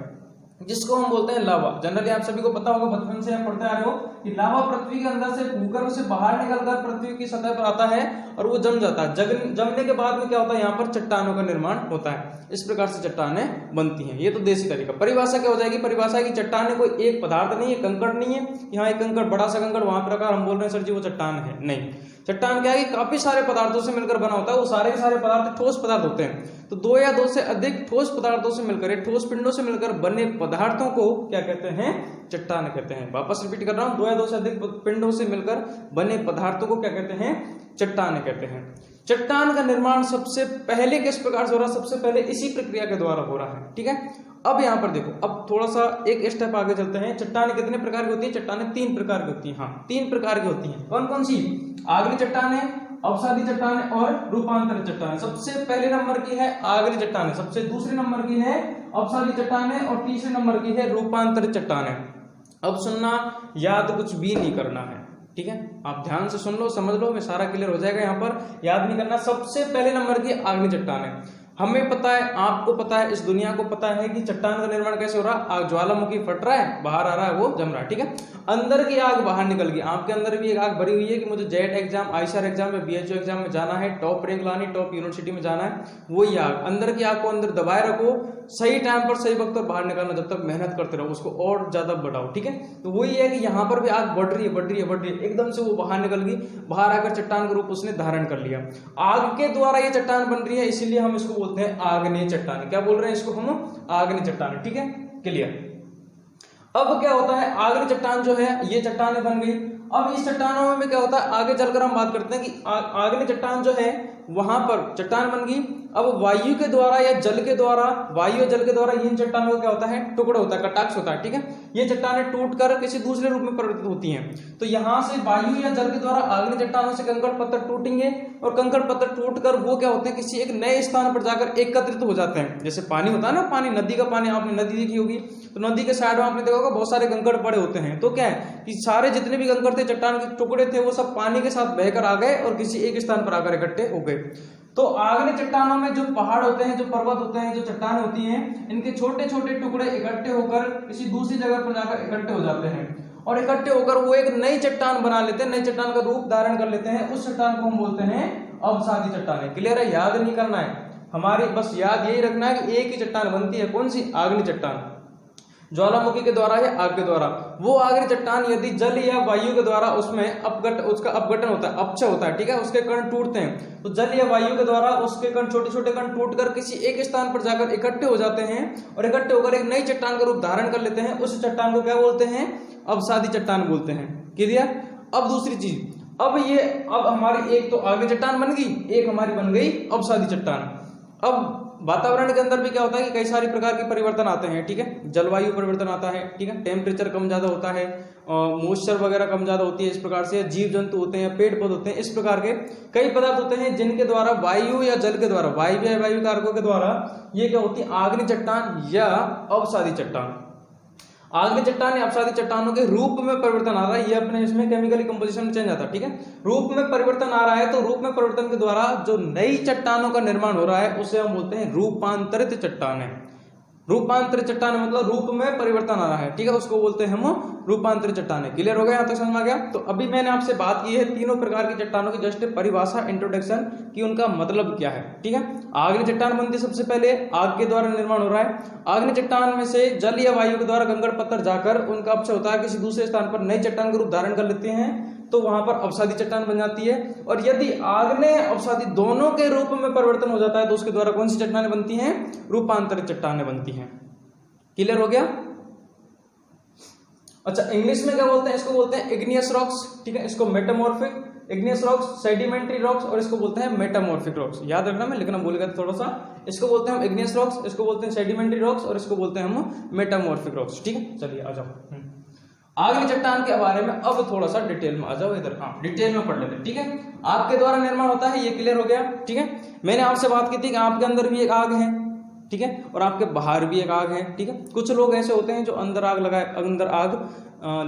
जिसको हम बोलते हैं लावा। जनरली आप सभी को पता होगा, बचपन से आप पढ़ते आ रहे हो कि लावा पृथ्वी के अंदर से भूगर्भ से बाहर निकलकर पृथ्वी की सतह पर आता है और वो जम जाता है। जमने के बाद में क्या होता है, यहाँ पर चट्टानों का निर्माण होता है, इस प्रकार से चट्टानें बनती हैं। ये तो देसी तरीका। परिभाषा क्या हो जाएगी, परिभाषा है कि चट्टानें कोई एक पदार्थ नहीं है, कंकड़ नहीं है, यहाँ एक कंकड़ बड़ा सा कंकड़ वहां पर हम बोल रहे हैं सर जी वो चट्टान है, नहीं। चट्टान क्या है कि काफी सारे पदार्थों से मिलकर बना होता है, वो सारे के सारे पदार्थ ठोस पदार्थ होते हैं। तो दो या दो से अधिक ठोस पदार्थों से मिलकर, ठोस पिंडों से मिलकर बने पदार्थों को क्या कहते हैं, चट्टान कहते हैं। वापस रिपीट कर रहा हूं, दो या दो से अधिक पिंडों से मिलकर बने पदार्थों को क्या कहते हैं, चट्टान कहते हैं। चट्टान का निर्माण सबसे पहले किस प्रकार से हो रहा है, सबसे पहले इसी प्रक्रिया के द्वारा हो रहा है, ठीक है। अब यहाँ पर देखो, अब थोड़ा सा एक स्टेप आगे चलते हैं। चट्टानें कितने प्रकार की होती है, चट्टानें 3 प्रकार की होती है, हाँ 3 प्रकार की होती हैं। कौन कौन सी, आगरी चट्टानें, अवसादी चट्टानें और रूपांतरित चट्टानें। सबसे पहले नंबर की है आगरी चट्टानें, सबसे दूसरे नंबर की है अवसादी चट्टानें और तीसरे नंबर की है रूपांतरित चट्टानें। अब सुनना, याद कुछ भी नहीं करना है, ठीक है, आप ध्यान से सुन लो, समझ लो, मैं सारा क्लियर हो जाएगा, यहाँ पर याद नहीं करना। सबसे पहले नंबर की आगरी चट्टानें। हमें पता है, आपको पता है, इस दुनिया को पता है कि चट्टान का निर्माण कैसे हो रहा है। ज्वालामुखी फट रहा है, बाहर आ रहा है, वो जम रहा है, ठीक है। अंदर की आग बाहर निकल गई, आपके अंदर भी एक आग भरी हुई है कि मुझे जेट एग्जाम, आईसीआर एग्जाम में, बीएचओ एग्जाम में जाना है, टॉप रैंक लानी, टॉप यूनिवर्सिटी में जाना है, वही आग, अंदर की आग को अंदर दबाए रखो, सही टाइम पर सही वक्त पर बाहर निकालना, जब तक मेहनत करते रहो, उसको और ज्यादा बढ़ाओ, ठीक है। तो वही है कि यहाँ पर भी आग बढ़ रही है, बढ़ रही है, बढ़ रही है, एकदम से वो बाहर निकल गई, बाहर आकर चट्टान का रूप उसने धारण कर लिया। आग के द्वारा ये चट्टान बन रही है, इसीलिए हम इसको बोलते हैं आग्नेय चट्टान। क्या बोल रहे हैं इसको हम, आग्नेय चट्टान, ठीक है, क्लियर। अब क्या होता है, आग्नेय चट्टान जो है ये चट्टानें बन गई। अब इस चट्टानों में क्या होता है, आगे चलकर हम बात करते हैं कि आग्नेय चट्टान जो है वहां पर चट्टान बन गई। अब वायु के द्वारा या जल के द्वारा, वायु और जल के द्वारा इन चट्टानों का क्या होता है, टुकड़ा होता है, कटाक्ष होता है, ठीक है। ये चट्टानें टूटकर किसी दूसरे रूप में परिवर्तित होती हैं। तो यहाँ से वायु या जल के द्वारा आग्नेय चट्टानों से कंकड़ पत्थर टूटेंगे और कंकड़ पत्थर टूटकर वो क्या होते हैं, किसी एक नए स्थान पर जाकर एकत्रित हो जाते हैं। जैसे पानी होता है ना, पानी, नदी का पानी, आपने नदी देखी होगी, तो नदी के साइड में आपने देखा होगा बहुत सारे कंकड़ पड़े होते हैं। तो क्या है कि सारे जितने भी कंकड़ थे, चट्टान के टुकड़े थे, वो सब पानी के साथ बहकर आ गए और किसी एक स्थान पर आकर इकट्ठे हो गए। तो आग्नेय चट्टानों में जो पहाड़ होते हैं, जो पर्वत होते हैं, जो चट्टान होती हैं, इनके छोटे छोटे टुकड़े इकट्ठे होकर किसी दूसरी जगह पर जाकर इकट्ठे हो जाते हैं और इकट्ठे होकर वो एक नई चट्टान बना लेते हैं, नई चट्टान का रूप धारण कर लेते हैं। उस चट्टान को हम बोलते हैं अवसादी चट्टानें। क्लियर है, याद नहीं करना है, हमारी बस याद यही रखना है कि एक ही चट्टान बनती है, कौन सी, आग्नेय चट्टान, ज्वालामुखी के द्वारा या आग के द्वारा। वो आग्नेय चट्टान यदि जल या वायु के द्वारा उसमें उसका अपघटन होता है, अपक्षय होता है, ठीक है, उसके कण टूटते हैं, तो जल या वायु के द्वारा उसके कण, छोटे छोटे कण टूटकर किसी एक स्थान पर जाकर इकट्ठे हो जाते हैं और इकट्ठे होकर एक नई चट्टान का रूप धारण कर लेते हैं। उस चट्टान को क्या बोलते हैं, अवसादी चट्टान बोलते हैं। क्लियर। अब दूसरी चीज, अब हमारी एक तो आग्नेय चट्टान बन गई, एक हमारी बन गई अवसादी चट्टान। अब वातावरण के अंदर भी क्या होता है कि कई सारे प्रकार के परिवर्तन आते हैं, ठीक है, जलवायु परिवर्तन आता है, ठीक है, टेम्परेचर कम ज्यादा होता है, मॉइस्चर वगैरह कम ज्यादा होती है, इस प्रकार से जीव जंतु होते हैं, पेड़ पौधे होते हैं, इस प्रकार के कई पदार्थ होते हैं जिनके द्वारा वायु या जल के द्वारा, वायु कारकों के द्वारा ये क्या होती है, आग्नेय चट्टान या अवसादी चट्टान। आगनी चट्टान या अवसादी चट्टानों के रूप में परिवर्तन आ रहा है, ये अपने इसमें केमिकली कंपोजिशन में चेंज आता है, ठीक है। रूप में परिवर्तन आ रहा है, तो रूप में परिवर्तन के द्वारा जो नई चट्टानों का निर्माण हो रहा है उसे हम बोलते हैं रूपांतरित चट्टानें। रूपांतरित चट्टान मतलब रूप में परिवर्तन आ रहा है, ठीक है, उसको बोलते हैं हम रूपांतरित चट्टानें। क्लियर हो गया, यहाँ तक समझ में आ गया। तो अभी मैंने आपसे बात की है तीनों प्रकार की चट्टानों की जस्ट परिभाषा, इंट्रोडक्शन कि उनका मतलब क्या है, ठीक है। आगनी चट्टान बनती है सबसे पहले, आग के द्वारा निर्माण हो रहा है। आगनी चट्टान में से जल या वायु के द्वारा कंकड़ पत्थर जाकर उनका अपक्षय होता है, किसी दूसरे स्थान पर नई चट्टान का रूप धारण कर लेते हैं, तो वहां पर अवसादी चट्टान बन जाती है। और यदि आग्नेय अवसादी दोनों के रूप में परिवर्तन हो जाता है तो उसके द्वारा कौन सी चट्टानें बनती हैं? रूपांतरित चट्टानें बनती हैं। क्लियर हो गया। अच्छा, इंग्लिश में क्या बोलते हैं? इसको बोलते हैं इग्नियस रॉक्स, ठीक है, इसको metamorphic, igneous rocks, sedimentary rocks, और इसको बोलते हैं मेटामॉर्फिक रॉक्स। याद रखना, मैं लिखना भूल गया थोड़ा सा। इसको बोलते हैं हम इग्नियस रॉक्स, इसको बोलते हैं सेडिमेंट्री रॉक्स, और इसको बोलते हैं हम मेटामॉर्फिक रॉक्स, ठीक है। चलिए आ जाओ आगनी चट्टान के बारे में अब थोड़ा सा डिटेल में आ जाओ इधर। हाँ, डिटेल में पढ़ लेते हैं, ठीक है। आग के द्वारा निर्माण होता है, ये क्लियर हो गया, ठीक है। मैंने आपसे बात की थी कि आपके अंदर भी एक आग है, ठीक है, और आपके बाहर भी एक आग है, ठीक है। कुछ लोग ऐसे होते हैं जो अंदर आग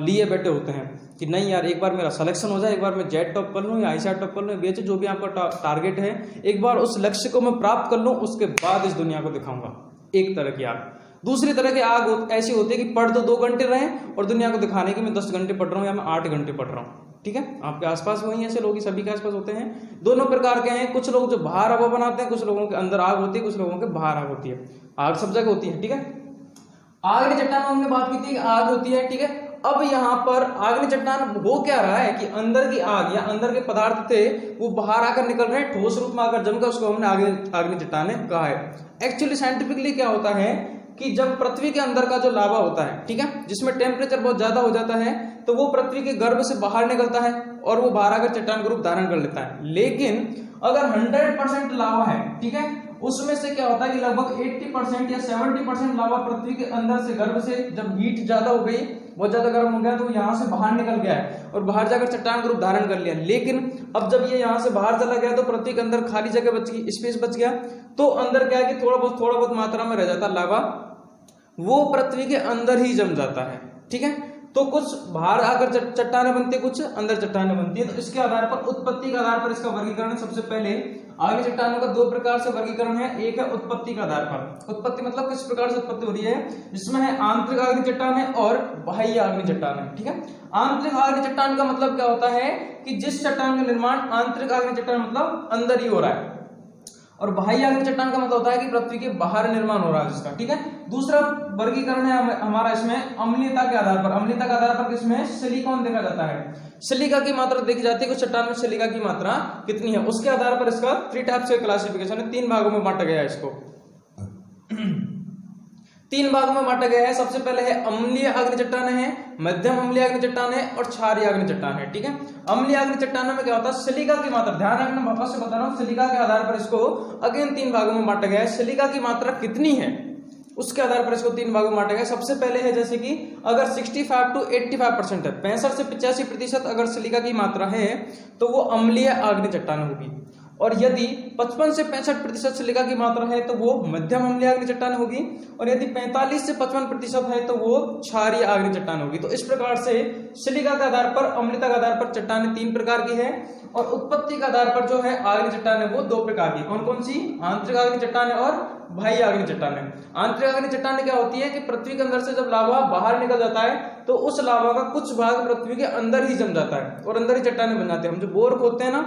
लिए बैठे होते हैं कि नहीं यार, एक बार मेरा सिलेक्शन हो जाए, एक बार मैं जेट टॉप कर लूं या आईसीआर टॉप कर लूं, बेच जो भी आपका टारगेट है, एक बार उस लक्ष्य को मैं प्राप्त कर लूं, उसके बाद इस दुनिया को दिखाऊंगा। एक तरह की आग। दूसरी तरह की आग ऐसी होती है कि पढ़ तो 2 घंटे रहे और दुनिया को दिखाने की मैं 10 घंटे पढ़ रहा हूं या मैं 8 घंटे पढ़ रहा हूं, ठीक है। आपके आसपास वही ऐसे लोग सभी के आसपास होते हैं। दोनों प्रकार के हैं। कुछ लोग जो बाहर हवा बनाते हैं, कुछ लोगों के अंदर आग होती है, कुछ लोगों के बाहर आग होती है। आग सब जगह होती है, ठीक है। आगनी चट्टान हमने बात की थी, आग होती है, ठीक है। अब यहाँ पर आगनी चट्टान हो क्या रहा है कि अंदर की आग या अंदर के पदार्थ थे वो बाहर आकर निकल रहे हैं, ठोस रूप में आकर जमकर, उसको हमने आगनी चट्टानें कहा है। एक्चुअली साइंटिफिकली क्या होता है कि जब पृथ्वी के अंदर का जो लावा होता है, ठीक है, जिसमें टेम्परेचर बहुत ज्यादा हो जाता है, तो वो पृथ्वी के गर्भ से बाहर निकलता है और वो बाहर आकर चट्टान का रूप धारण कर लेता है। लेकिन अगर 100% लावा है, ठीक है, उसमें से क्या होता है कि लगभग 80% या 70% लावा पृथ्वी के अंदर से, गर्भ से जब हीट ज्यादा हो गई, बहुत ज्यादा गर्म हो गया, तो यहाँ से बाहर निकल गया है और बाहर जाकर चट्टान का रूप धारण कर लिया। लेकिन अब जब ये यहाँ से बाहर चला गया तो पृथ्वी के अंदर खाली जगह बच गई, स्पेस बच गया, तो अंदर क्या है कि थोड़ा बहुत मात्रा में रह जाता लावा, वो पृथ्वी के अंदर ही जम जाता है, ठीक है। तो कुछ बाहर आकर चट्टानें बनती है, कुछ अंदर चट्टानें बनती है। तो इसके आधार पर, उत्पत्ति के आधार पर इसका वर्गीकरण है। सबसे पहले आगनी चट्टानों का 2 प्रकार से वर्गीकरण है। एक है उत्पत्ति के आधार पर। उत्पत्ति मतलब किस प्रकार से उत्पत्ति हो रही है, जिसमें है आंतरिक आगनी चट्टान है और बाह्य आगनी चट्टान है, ठीक है। आंतरिक आगनी चट्टान का मतलब क्या होता है कि जिस चट्टान का निर्माण आंतरिक आगनी चट्टान मतलब अंदर ही हो रहा है, और बाह्य आगनी चट्टान का मतलब होता है कि पृथ्वी के बाहर निर्माण हो रहा है जिसका, ठीक है। दूसरा वर्गीकरण है हमारा इसमें अम्लीयता के आधार पर। अम्लीयता के आधार पर किसमें सिलिकॉन देखा जाता है, सिलिका की मात्रा देखी जाती है, कुछ चट्टान में सिलिका की मात्रा कितनी है, उसके आधार पर इसका 3 टाइप से क्लासिफिकेशन है। 3 भागों में बांटा गया है इसको। 3 भागों में बांटा गया है। सबसे पहले है अम्लीय आग्नेय चट्टान है, मध्यम अम्लीय आग्नेय चट्टान है और क्षारीय आग्नेय चट्टान है, ठीक है। अम्लीय आग्नेय चट्टानों में क्या होता है, सिलिका की मात्रा, ध्यान रखना, वापस से बता रहा हूं, सिलिका के आधार पर इसको अगेन 3 भागों में बांटा गया है। सिलिका की मात्रा कितनी है उसके आधार पर इसको 3 भागों में बांटा गया। सबसे पहले है जैसे कि अगर 65 to 85% है, 65 से 85% अगर सिलिका की मात्रा है तो वो अम्लीय आग्नेय चट्टान होगी, और यदि 55 से 65% सिलिका की मात्रा है तो वो मध्यम अम्लीय आग्नेय चट्टान होगी, और यदि 45 से 55% है तो वो क्षारीय आग्नेय चट्टान होगी। तो इस प्रकार से सिलिका के आधार पर, अम्लता के आधार पर चट्टानें 3 प्रकार की है, और उत्पत्ति के आधार पर जो है आग्नेय चट्टान है वो 2 प्रकार की। कौन कौन सी? आंतरिक आग्नेय चट्टान और बाह्य आग्नेय चट्टान है। आंतरिक आग्नेय चट्टान क्या होती है कि पृथ्वी के अंदर से जब लावा बाहर निकल जाता है तो उस लावा का कुछ भाग पृथ्वी के अंदर ही जम जाता है और अंदर ही चट्टानें बन जाती है। हम जो बोर खोदते हैं ना,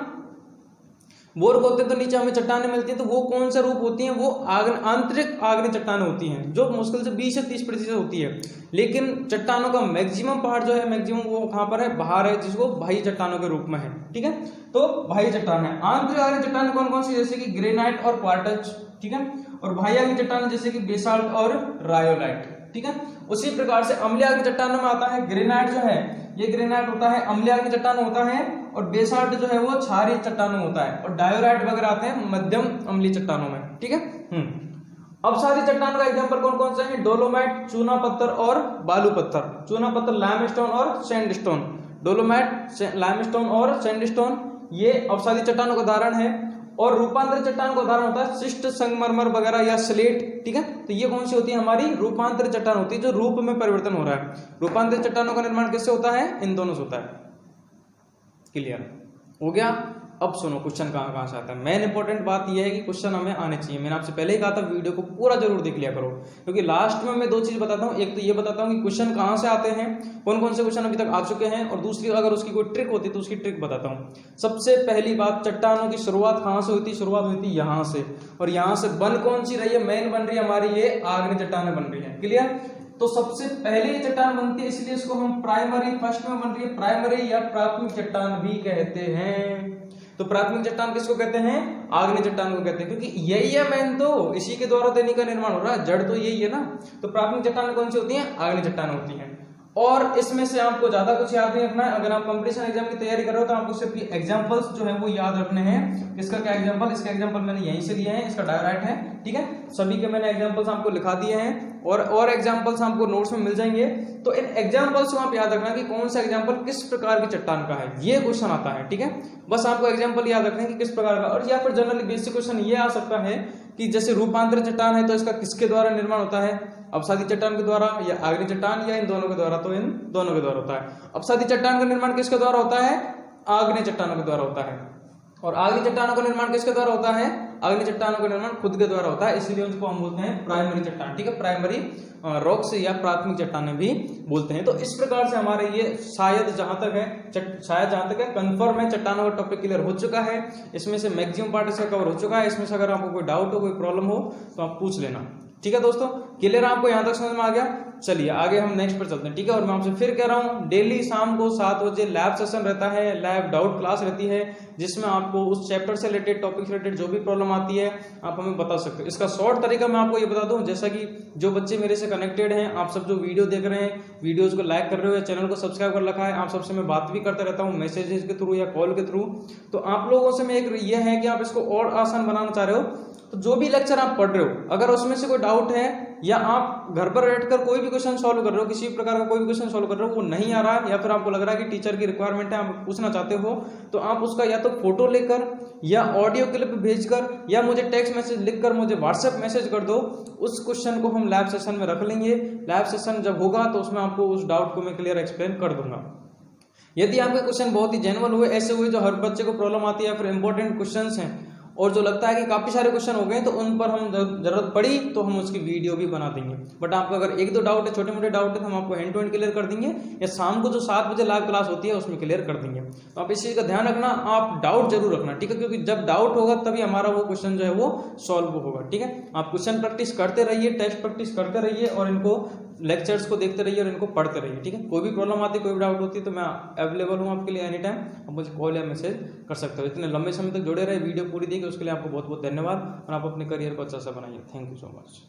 बोर खोदते हैं तो नीचे हमें चट्टानें मिलती हैं, तो वो कौन सा रूप होती हैं, वो आंतरिक आग्नेय चट्टानें होती हैं, जो मुश्किल से 20 से 30% होती है। लेकिन चट्टानों का मैक्सिमम पार्ट जो है, मैक्सिमम वो कहां पर है, बाहर है, जिसको बाह्य चट्टानों के रूप में है, ठीक है। तो बाह्य चट्टान है। आंतरिक आग्नेय चट्टान कौन कौन सी, जैसे कि ग्रेनाइट और क्वार्टज, ठीक है, और बाह्य आग्नेय चट्टान जैसे कि बेसाल्ट और रायोलाइट, ठीक है। उसी प्रकार से अम्लीय आग्नेय चट्टानों में आता है ग्रेनाइट, जो है ये ग्रेनाइट होता है, अम्लीय आग्नेय चट्टान होता है, और बेसाल्ट जो है वो क्षारीय चट्टानों होता है, और डायोराइट वगैरह आते हैं मध्यम अम्लीय चट्टानों में, ठीक है। अवसादी चट्टान का एग्जांपल कौन कौन से हैं, डोलोमाइट, चूना पत्थर और बालू पत्थर। चूना पत्थर लाइमस्टोन और सैंडस्टोन, डोलोमाइट लाइमस्टोन और सैंडस्टोन, ये अवसादी चट्टानों का उदाहरण है। और रूपांतरित चट्टान का उदाहरण होता है शिष्ट, संगमरमर वगैरह या स्लेट। ठीक है, तो ये कौन सी होती है? हमारी रूपांतरित चट्टान होती है, जो रूप में परिवर्तन हो रहा है। रूपांतरित चट्टानों का निर्माण किससे होता है? इन दोनों से होता है। क्लियर हो गया? अब सुनो क्वेश्चन कहां से आता है। मेन इंपॉर्टेंट बात यह है कि क्वेश्चन हमें आने चाहिए। मैंने आपसे पहले ही कहा था वीडियो को पूरा जरूर देख लिया करो, क्योंकि लास्ट में मैं दो चीज बताता हूं। एक तो ये बताता हूं कि क्वेश्चन कहां से आते हैं, कौन कौन से क्वेश्चन अभी तक आ चुके हैं, और दूसरी अगर उसकी कोई ट्रिक होती तो उसकी ट्रिक बताता हूं। सबसे पहली बात, चट्टानों की शुरुआत कहां से हुई थी? शुरुआत हुई थी यहां से, और यहां से बन कौन सी रही है? मेन बन रही है हमारी ये आग्नेय चट्टानें बन रही है। क्लियर? तो सबसे पहले ये चट्टान बनती है, इसलिए इसको हम प्राइमरी, फर्स्ट में बन रही है प्राइमरी या प्राथमिक चट्टान भी कहते हैं। तो प्राथमिक चट्टान किसको कहते हैं? आग्नेय चट्टान को कहते हैं, क्योंकि यही है मेन, तो इसी के द्वारा दैनिक का निर्माण हो रहा है, जड़ तो यही है ना। तो प्राथमिक चट्टान कौन सी होती है? आग्नेय चट्टान होती है। और इसमें से आपको ज्यादा कुछ याद नहीं रखना है। अगर आप कंपटीशन एग्जाम की तैयारी कर रहे हो तो आपको सिर्फ एग्जांपल्स जो है वो याद रखने हैं। इसका क्या एग्जांपल? इसका एग्जांपल मैंने यहीं से लिए हैं, इसका डायरेक्ट है। ठीक है, सभी के मैंने एग्जांपल्स आपको लिखा दिए हैं, और एग्जांपल्स आपको नोट्स में मिल जाएंगे। तो इन एग्जांपल्स को आप याद रखना कि कौन सा एग्जांपल किस प्रकार की चट्टान का है, ये क्वेश्चन आता है। ठीक है, बस आपको एग्जांपल याद रखना है कि किस प्रकार का। और या फिर जनरली बेसिक क्वेश्चन ये आ सकता है कि जैसे रूपांतरित चट्टान है तो इसका किसके द्वारा निर्माण होता है? अपसादी चट्टान के द्वारा या आग्नेय चट्टान, या इन दोनों के द्वारा? तो इन दोनों के द्वारा होता है। अपसादी चट्टान का निर्माण किसके द्वारा होता है? आग्नेय चट्टानों के द्वारा होता है। और आग्नेय चट्टानों का निर्माण किसके द्वारा होता है? आग्नेय चट्टानों का निर्माण खुद के द्वारा होता है, इसलिए उनको हम बोलते हैं प्राइमरी चट्टान। ठीक है, प्राइमरी रॉक्स या प्राथमिक चट्टानें भी बोलते हैं। तो इस प्रकार से हमारे ये शायद जहां तक है कंफर्म है, चट्टानों का टॉपिक क्लियर हो चुका है। इसमें से मैक्सिमम पार्ट इसका कवर हो चुका है। इसमें से अगर आपको कोई डाउट हो, कोई प्रॉब्लम हो तो आप पूछ लेना। ठीक है दोस्तों, क्लियर? आपको यहां तक समझ में आ गया? चलिए आगे हम नेक्स्ट पर चलते हैं। ठीक है, और मैं आपसे फिर कह रहा हूं, डेली शाम को 7 बजे लैब सेशन रहता है, लैब डाउट क्लास रहती है, जिसमें आपको उस चैप्टर से रिलेटेड, टॉपिक से रिलेटेड जो भी प्रॉब्लम आती है आप हमें बता सकते हो। इसका शॉर्ट तरीका मैं आपको ये बता दूं, जैसा कि जो बच्चे मेरे से कनेक्टेड हैं, आप सब जो वीडियो देख रहे हैं, वीडियोज को लाइक कर रहे हो या चैनल को सब्सक्राइब कर रखा है, आप सबसे मैं बात भी करता रहता हूँ मैसेजेस के थ्रू या कॉल के थ्रू। तो आप लोगों से मैं एक ये है कि आप इसको और आसान बनाना चाह रहे हो, तो जो भी लेक्चर आप पढ़ रहे हो, अगर उसमें से कोई डाउट है या आप घर पर बैठकर कोई भी क्वेश्चन सॉल्व कर रहे हो, किसी प्रकार का कोई भी क्वेश्चन सॉल्व कर रहे हो, वो नहीं आ रहा है, या फिर आपको लग रहा है कि टीचर की रिक्वायरमेंट है, आप पूछना चाहते हो, तो आप उसका या तो फोटो लेकर या ऑडियो क्लिप भेजकर या मुझे टेक्स्ट मैसेज लिखकर मुझे व्हाट्सएप मैसेज कर दो। उस क्वेश्चन को हम लैब सेशन में रख लेंगे। लैब सेशन जब होगा तो उसमें आपको उस डाउट को मैं क्लियर एक्सप्लेन कर दूंगा। यदि आपके क्वेश्चन बहुत ही जेन्युइन हुए, ऐसे हुए जो हर बच्चे को प्रॉब्लम आती है, या फिर इंपॉर्टेंट क्वेश्चंस हैं और जो लगता है कि काफी सारे क्वेश्चन हो गए, तो उन पर हम जरूरत पड़ी तो हम उसकी वीडियो भी बना देंगे। बट आपको अगर एक दो डाउट है, छोटे मोटे डाउट है, तो हम आपको हैंड टू हैंड क्लियर कर देंगे, या शाम को जो 7 बजे लाइव क्लास होती है उसमें क्लियर कर देंगे। तो आप इस चीज का ध्यान रखना, आप डाउट जरूर रखना। ठीक है, क्योंकि जब डाउट होगा तभी हमारा वो क्वेश्चन जो है वो सॉल्व होगा। ठीक है, आप क्वेश्चन प्रैक्टिस करते रहिए, टेस्ट प्रैक्टिस करते रहिए, और इनको लेक्चर्स को देखते रहिए और इनको पढ़ते रहिए। ठीक है, कोई भी प्रॉब्लम आती है, कोई भी डाउट होती है, तो मैं अवेलेबल हूँ आपके लिए एनी टाइम। आप मुझे कॉल या मैसेज कर सकते हो। इतने लंबे समय तक जुड़े रहे, वीडियो पूरी देखिए, उसके लिए आपको बहुत बहुत धन्यवाद, और आप अपने करियर को अच्छा सा बनाइए। Thank you so much.